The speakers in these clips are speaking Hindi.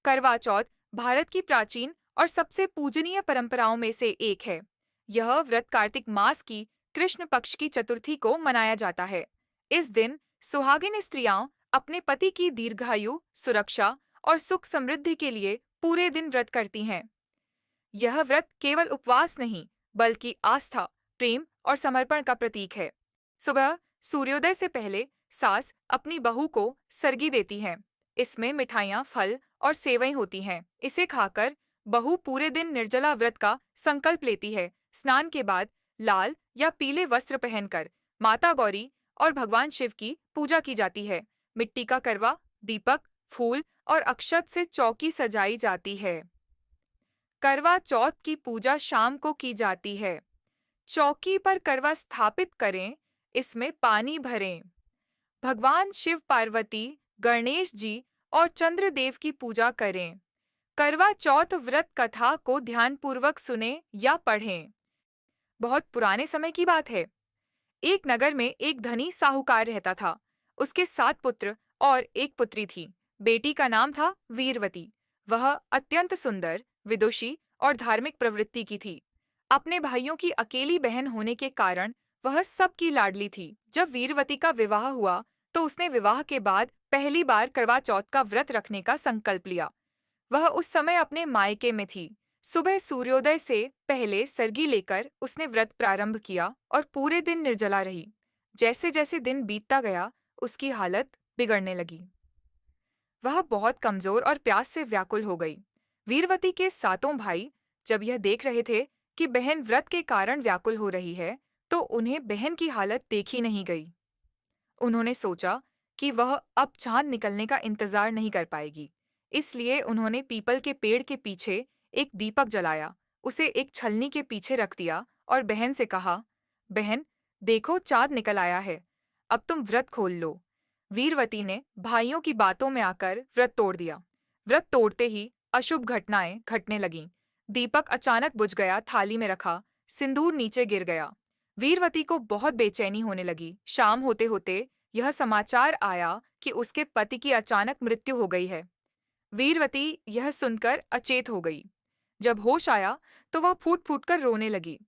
करवा चौथ भारत की प्राचीन और सबसे पूजनीय परंपराओं में से एक है। यह व्रत कार्तिक मास की कृष्ण पक्ष की चतुर्थी को मनाया जाता है। इस दिन सुहागिन स्त्रियां अपने पति की दीर्घायु, सुरक्षा और सुख समृद्धि के लिए पूरे दिन व्रत करती हैं। यह व्रत केवल उपवास नहीं, बल्कि आस्था, प्रेम और समर्पण का प्रतीक है। सुबह सूर्योदय से पहले सास अपनी बहू को सरगी देती है। इसमें मिठाइयाँ, फल और सेवई होती हैं। इसे खाकर बहू पूरे दिन निर्जला व्रत का संकल्प लेती है। स्नान के बाद लाल या पीले वस्त्र पहनकर माता गौरी और भगवान शिव की पूजा की जाती है। मिट्टी का करवा, दीपक, फूल और अक्षत से चौकी सजाई जाती है। करवा चौथ की पूजा शाम को की जाती है। चौकी पर करवा स्थापित करें, इसमें पानी भरें। भगवान शिव, पार्वती, गणेश जी और चंद्रदेव की पूजा करें। करवा चौथ व्रत कथा को ध्यानपूर्वक सुने या पढ़ें। बहुत पुराने समय की बात है। एक नगर में एक धनी साहूकार रहता था। उसके 7 पुत्र और एक पुत्री थी। बेटी का नाम था वीरवती। वह अत्यंत सुंदर, विदुषी और धार्मिक प्रवृत्ति की थी। अपने भाइयों की अकेली बहन होने के कारण वह सबकी लाडली थी। जब वीरवती का विवाह हुआ तो उसने विवाह के बाद पहली बार करवा चौथ का व्रत रखने का संकल्प लिया। वह उस समय अपने मायके में थी। सुबह सूर्योदय से पहले सरगी लेकर उसने व्रत प्रारंभ किया और पूरे दिन निर्जला रही। जैसे जैसे दिन बीतता गया, उसकी हालत बिगड़ने लगी। वह बहुत कमजोर और प्यास से व्याकुल हो गई। वीरवती के 7 भाई जब यह देख रहे थे कि बहन व्रत के कारण व्याकुल हो रही है, तो उन्हें बहन की हालत देखी नहीं गई। उन्होंने सोचा कि वह अब चांद निकलने का इंतजार नहीं कर पाएगी। इसलिए उन्होंने पीपल के पेड़ के पीछे एक दीपक जलाया, उसे एक छलनी के पीछे रख दिया और बहन से कहा, बहन, देखो चांद निकल आया है, अब तुम व्रत खोल लो। वीरवती ने भाइयों की बातों में आकर व्रत तोड़ दिया। व्रत तोड़ते ही अशुभ घटनाएं घटने लगीं। दीपक अचानक बुझ गया, थाली में रखा सिंदूर नीचे गिर गया। वीरवती को बहुत बेचैनी होने लगी। शाम होते होते यह समाचार आया कि उसके पति की अचानक मृत्यु हो गई है। वीरवती यह सुनकर अचेत हो गई। जब होश आया तो वह फूट फूट कर रोने लगी।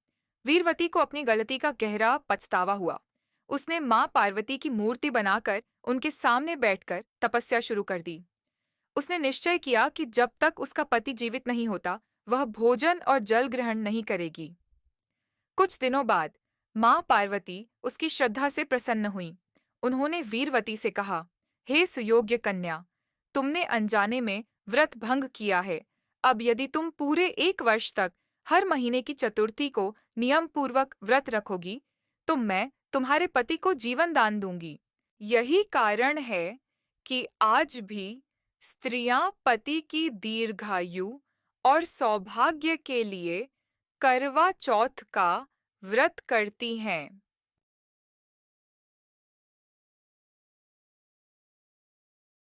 वीरवती को अपनी गलती का गहरा पछतावा हुआ। उसने मां पार्वती की मूर्ति बनाकर उनके सामने बैठकर तपस्या शुरू कर दी। उसने निश्चय किया कि जब तक उसका पति जीवित नहीं होता, वह भोजन और जल ग्रहण नहीं करेगी। कुछ दिनों बाद मां पार्वती उसकी श्रद्धा से प्रसन्न हुई। उन्होंने वीरवती से कहा, हे सुयोग्य कन्या, तुमने अनजाने में व्रत भंग किया है। अब यदि तुम पूरे 1 वर्ष तक हर महीने की चतुर्थी को नियम पूर्वक व्रत रखोगी, तो मैं तुम्हारे पति को जीवन दान दूंगी। यही कारण है कि आज भी स्त्रियां पति की दीर्घायु और सौभाग्य के लिए करवा चौथ का व्रत करती हैं।